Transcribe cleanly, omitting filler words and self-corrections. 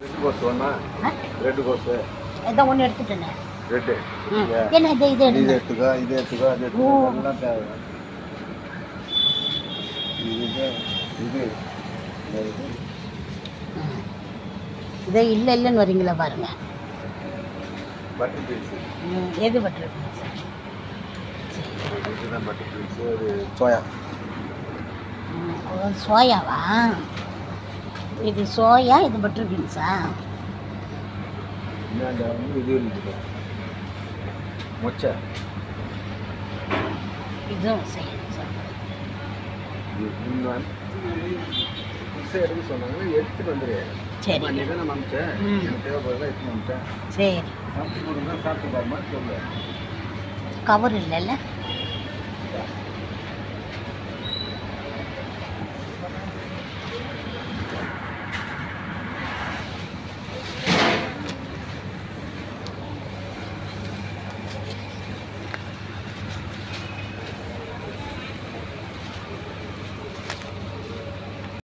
Red கோஸ் ஒண்ணா? Red கோஸ். இதான் ஒன்று எடுத்துட்டேனே. ரெட். என்ன இது இது இது எடுத்துக்கோ, இது எடுத்துக்கோ, அது எடுத்துக்கோ, எல்லாம் தேவை. இது இது இதை இல்லை இல்லைன்னு வரீங்களா பாருங்க. Butter beans. எது பட்டர் பீன்ஸ்? இதுதான் பட்டர் பீன்ஸ். ஒரு சோயா. சோயாவா? இது சோயா, இது பட்டர் பீன்ஸா? இந்த இது இருக்குது மொச்சை. இதுவும் சரி. எடுக்க சொன்னாங்க, எடுத்துட்டு வந்துடு. சரி, நீ தானே மமிச்சேன், எனக்கு தேவைப்படுறதா எடுத்துன்னு வந்துட்டேன். சரி. சாப்பிட்டு கொடுங்க, சாப்பிட்டு பாருமா சொல்லு. கவர் இல்லைல்ல?